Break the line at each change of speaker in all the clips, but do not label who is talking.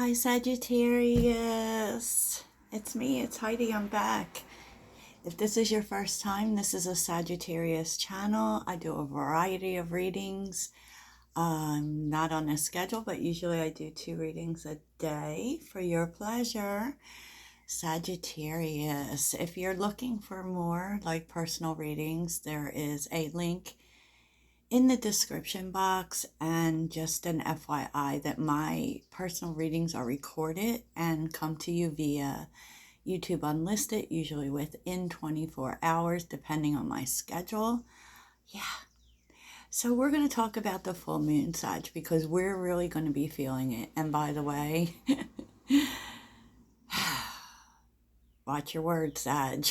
Hi, Sagittarius. It's me, it's Heidi. I'm back. If this is your first time, this is a Sagittarius channel. I do a variety of readings. I'm not on a schedule, but usually I do 2 readings a day for your pleasure. Sagittarius, if you're looking for more like personal readings, there is a link in the description box, and just an FYI that my personal readings are recorded and come to you via YouTube Unlisted, usually within 24 hours, depending on my schedule. Yeah. So we're going to talk about the full moon, Sag, because we're really going to be feeling it. And by the way, watch your words, Sag.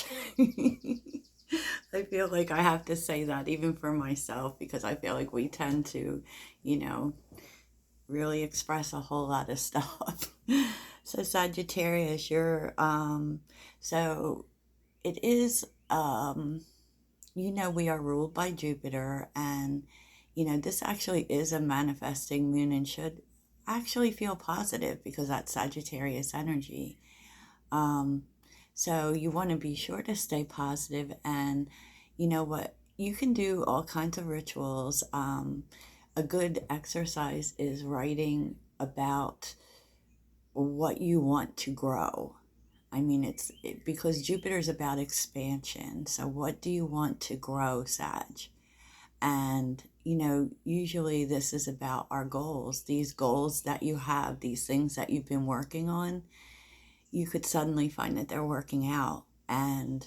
I feel like I have to say that even for myself, because I feel like we tend to, you know, really express a whole lot of stuff. So Sagittarius, so it is, we are ruled by Jupiter, and, this actually is a manifesting moon and should actually feel positive because that's Sagittarius energy. Um, so you want to be sure to stay positive, and you know what? You can do all kinds of rituals. A good exercise is writing about what you want to grow. I mean, because Jupiter is about expansion. So, what do you want to grow, Sag? And, usually this is about our goals, these goals that you have, these things that you've been working on. You could suddenly find that they're working out. And,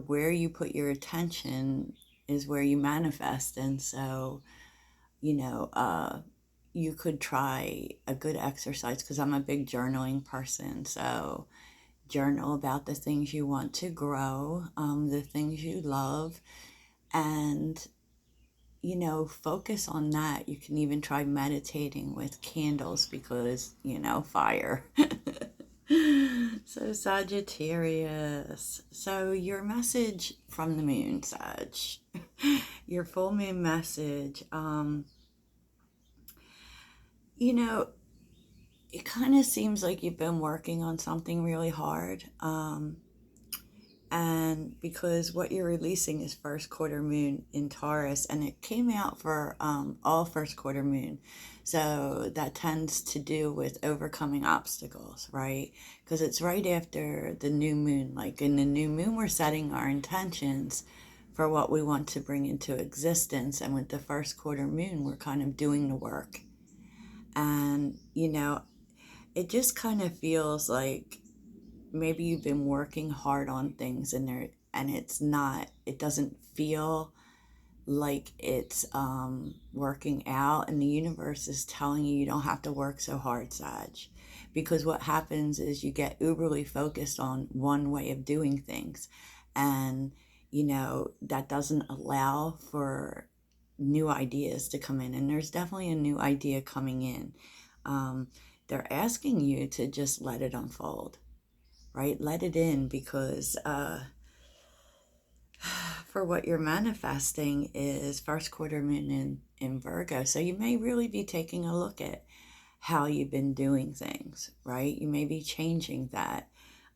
where you put your attention is where you manifest. And so, you know, uh, you could try a good exercise, because I'm a big journaling person. So journal about the things you want to grow, the things you love, and, focus on that. You can even try meditating with candles because, fire. So Sagittarius. So your message from the moon, Sag. Your full moon message. You know, it kind of seems like you've been working on something really hard. And because what you're releasing is first quarter moon in Taurus, and it came out for all first quarter moon. So that tends to do with overcoming obstacles, right? Because it's right after the new moon. Like in the new moon, we're setting our intentions for what we want to bring into existence. And with the first quarter moon, we're kind of doing the work. And, it just kind of feels like maybe you've been working hard on things, and it doesn't feel like it's working out, and the universe is telling you don't have to work so hard, Sag, because what happens is you get uberly focused on one way of doing things, and that doesn't allow for new ideas to come in. And there's definitely a new idea coming in. um, they're asking you to just let it unfold, right? Let it in, because for what you're manifesting is first quarter moon in Virgo. So you may really be taking a look at how you've been doing things, right? You may be changing that.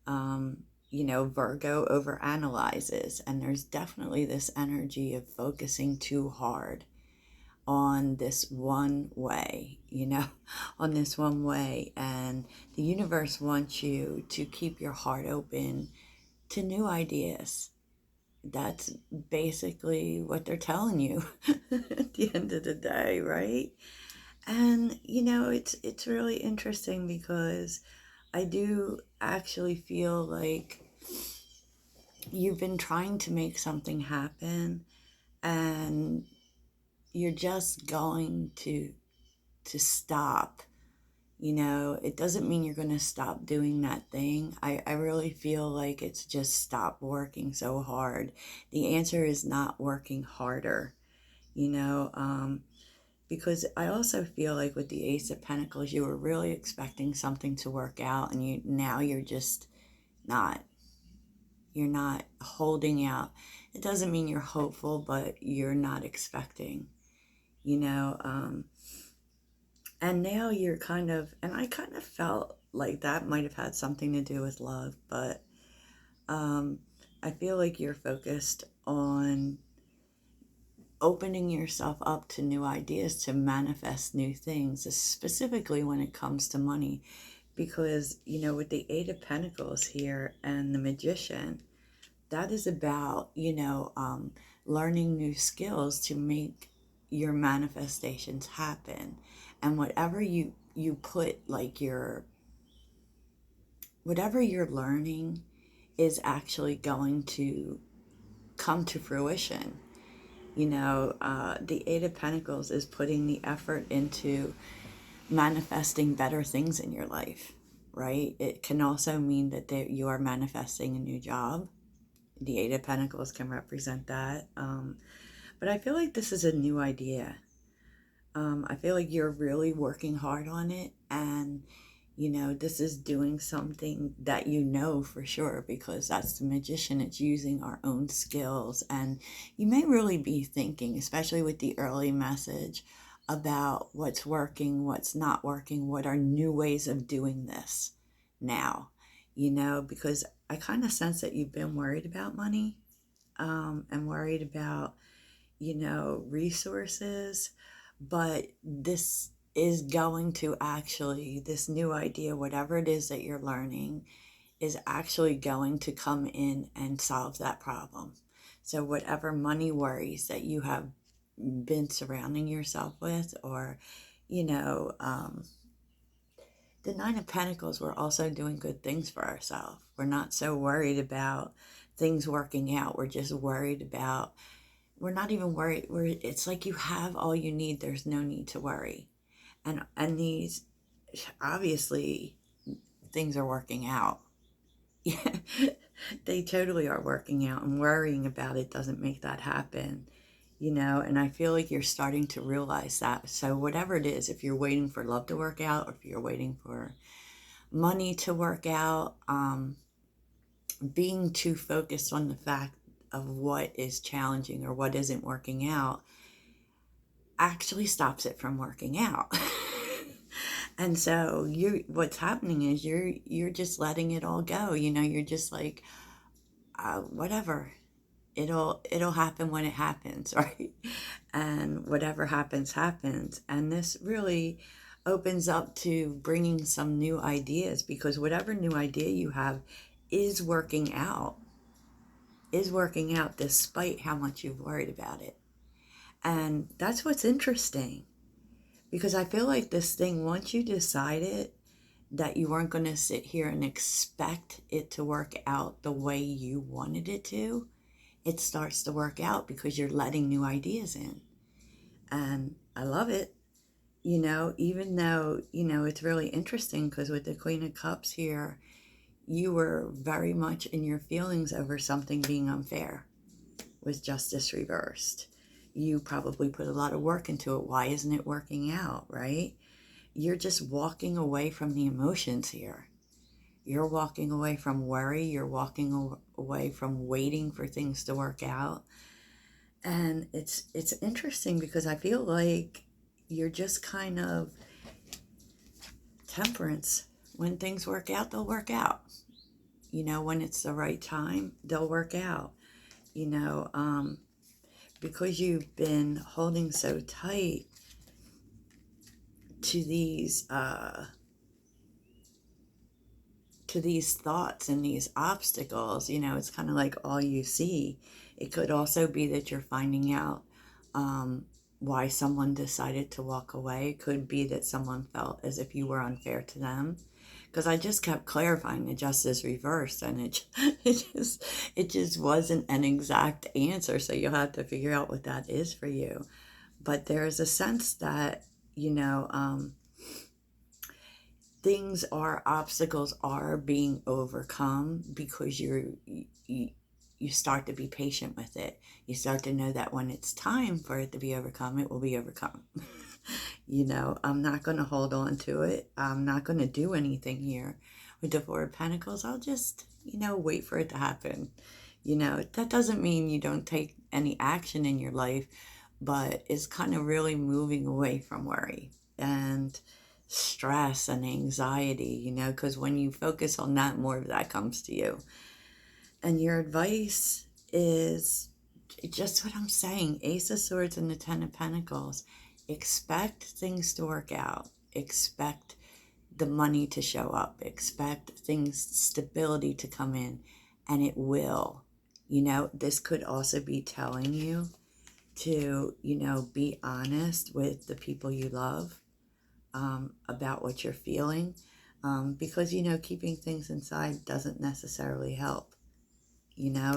Virgo overanalyzes, and there's definitely this energy of focusing too hard on this one way, on this one way. And the universe wants you to keep your heart open to new ideas. That's basically what they're telling you at the end of the day, right? And it's really interesting because I do actually feel like you've been trying to make something happen, and you're just going to stop. It doesn't mean you're going to stop doing that thing. I really feel like it's just stop working so hard. The answer is not working harder, you know, um, because I also feel like with the Ace of Pentacles, you were really expecting something to work out, and you're just not. You're not holding out. It doesn't mean you're hopeful, but you're not expecting, you know. And now you're kind of, and I kind of felt like that might have had something to do with love, but um, I feel like you're focused on opening yourself up to new ideas to manifest new things, specifically when it comes to money. Because, with the Eight of Pentacles here and the Magician, that is about, learning new skills to make your manifestations happen. And whatever you put, like whatever you're learning is actually going to come to fruition. The Eight of Pentacles is putting the effort into manifesting better things in your life, right? It can also mean that you are manifesting a new job. The Eight of Pentacles can represent that. But I feel like this is a new idea. I feel like you're really working hard on it, and this is doing something that for sure, because that's the Magician. It's using our own skills, and you may really be thinking, especially with the early message, about what's working, what's not working, what are new ways of doing this now, because I kind of sense that you've been worried about money, and worried about, resources, but this new idea, whatever it is that you're learning, is actually going to come in and solve that problem. So whatever money worries that you have been surrounding yourself with, or, the Nine of Pentacles, we're also doing good things for ourselves. We're not so worried about things working out. We're not even worried. It's like you have all you need. There's no need to worry. And these, obviously, things are working out. Yeah, they totally are working out, and worrying about it doesn't make that happen. And I feel like you're starting to realize that. So whatever it is, if you're waiting for love to work out, or if you're waiting for money to work out, being too focused on the fact of what is challenging or what isn't working out actually stops it from working out. And so what's happening is you're just letting it all go. You're just like, whatever, it'll happen when it happens, right? And whatever happens, and this really opens up to bringing some new ideas, because whatever new idea you have is working out despite how much you've worried about it. And that's what's interesting, because I feel like this thing, once you decided that you weren't going to sit here and expect it to work out the way you wanted it to, it starts to work out because you're letting new ideas in. And I love it, even though, it's really interesting, because with the Queen of Cups here, you were very much in your feelings over something being unfair with Justice reversed. You probably put a lot of work into it. Why isn't it working out, right? You're just walking away from the emotions here. You're walking away from worry. You're walking away from waiting for things to work out. And it's interesting, because I feel like you're just kind of Temperance. When things work out, they'll work out. When it's the right time, they'll work out. Because you've been holding so tight to these thoughts and these obstacles, it's kind of like all you see. It could also be that you're finding out why someone decided to walk away. It could be that someone felt as if you were unfair to them. Because I just kept clarifying the Justice reversed, and it just wasn't an exact answer. So you'll have to figure out what that is for you. But there's a sense that obstacles are being overcome, because you start to be patient with it. You start to know that when it's time for it to be overcome, it will be overcome. I'm not going to hold on to it. I'm not going to do anything here with the Four of Pentacles. I'll just, wait for it to happen. That doesn't mean you don't take any action in your life, but it's kind of really moving away from worry. And stress and anxiety, because when you focus on that, more of that comes to you. And your advice is just what I'm saying. Ace of Swords and the Ten of Pentacles. Expect things to work out. Expect the money to show up. Expect things, stability to come in. And it will. This could also be telling you to, be honest with the people you love about what you're feeling. Because, keeping things inside doesn't necessarily help.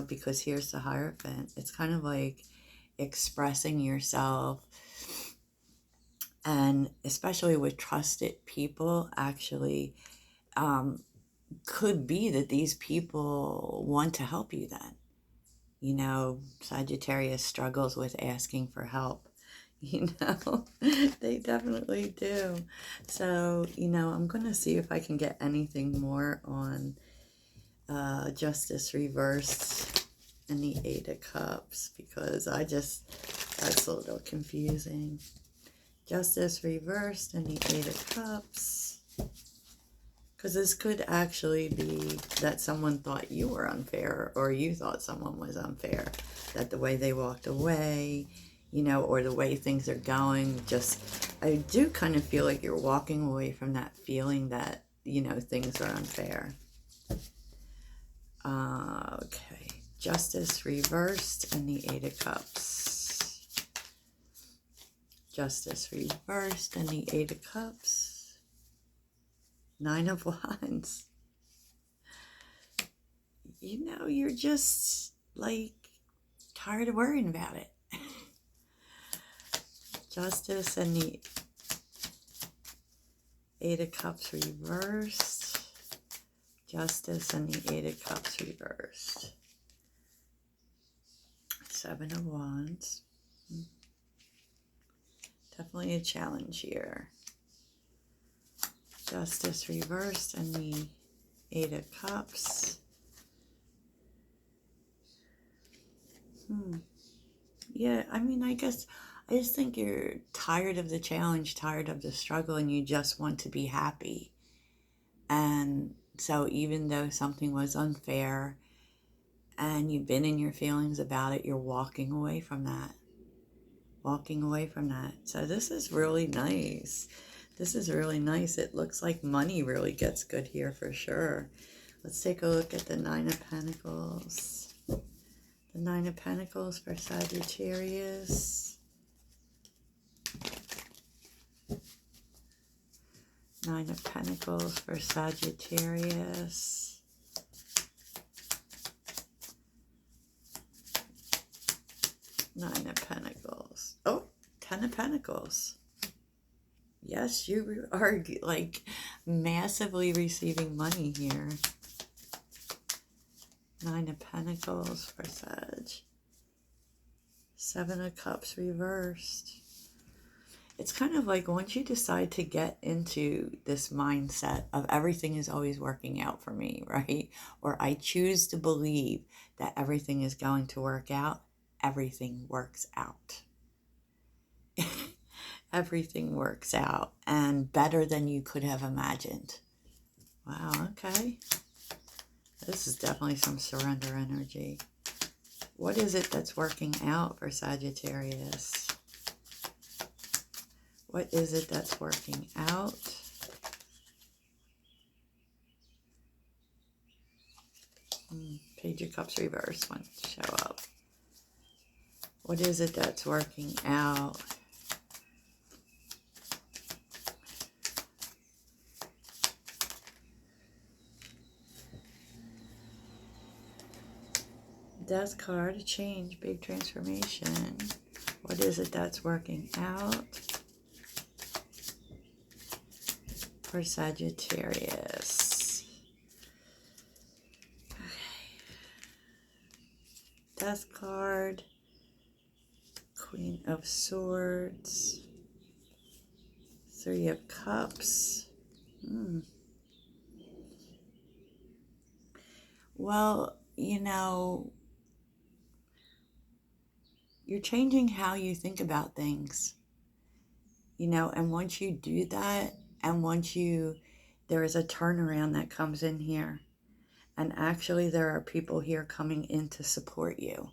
Because here's the Hierophant. It's kind of like expressing yourself, and especially with trusted people, actually, could be that these people want to help you then. Sagittarius struggles with asking for help. They definitely do. So, I'm going to see if I can get anything more on Justice reversed and the Eight of Cups, because that's a little confusing. Justice reversed and the Eight of Cups, because this could actually be that someone thought you were unfair, or you thought someone was unfair, that the way they walked away, or the way things are going, I do kind of feel like you're walking away from that feeling that, things are unfair. Okay, Justice reversed and the Eight of Cups. Justice reversed and the Eight of Cups. Nine of Wands. You're just like tired of worrying about it. Justice and the Eight of Cups reversed. Justice and the Eight of Cups reversed. Seven of Wands. Definitely a challenge here. Justice reversed and the Eight of Cups. Yeah, I just think you're tired of the challenge, tired of the struggle, and you just want to be happy. And so even though something was unfair and you've been in your feelings about it, you're walking away from that. So this is really nice. It looks like money really gets good here for sure. Let's take a look at the Nine of Pentacles. The Nine of Pentacles for Sagittarius. Nine of Pentacles for Sagittarius. Nine of Pentacles. Oh, Ten of Pentacles. Yes, you are like massively receiving money here. Nine of Pentacles for Sag. Seven of Cups reversed. It's kind of like once you decide to get into this mindset of everything is always working out for me, right? Or I choose to believe that everything is going to work out, everything works out. Everything works out, and better than you could have imagined. Wow, okay. This is definitely some surrender energy. What is it that's working out for Sagittarius? What is it that's working out? Page of Cups reverse wants to show up. What is it that's working out? Death card, a change, big transformation. What is it that's working out for Sagittarius? Okay. Death card, Queen of Swords, Three of Cups. Well, you're changing how you think about things, and once you do that And there is a turnaround that comes in here. And actually, there are people here coming in to support you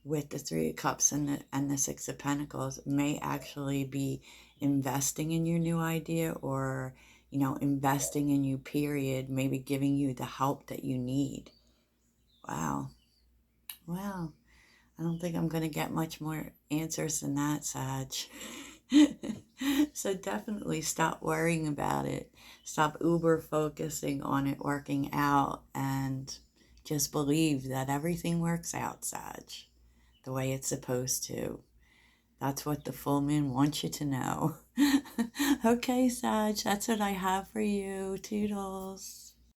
with the Three of Cups and the Six of Pentacles. May actually be investing in your new idea, or, investing in you, period. Maybe giving you the help that you need. Wow. Wow. I don't think I'm going to get much more answers than that, Sag. So definitely stop worrying about it. Stop uber focusing on it working out, and just believe that everything works out, Sag, the way it's supposed to. That's what the full moon wants you to know. Okay, Sag, that's what I have for you. Toodles.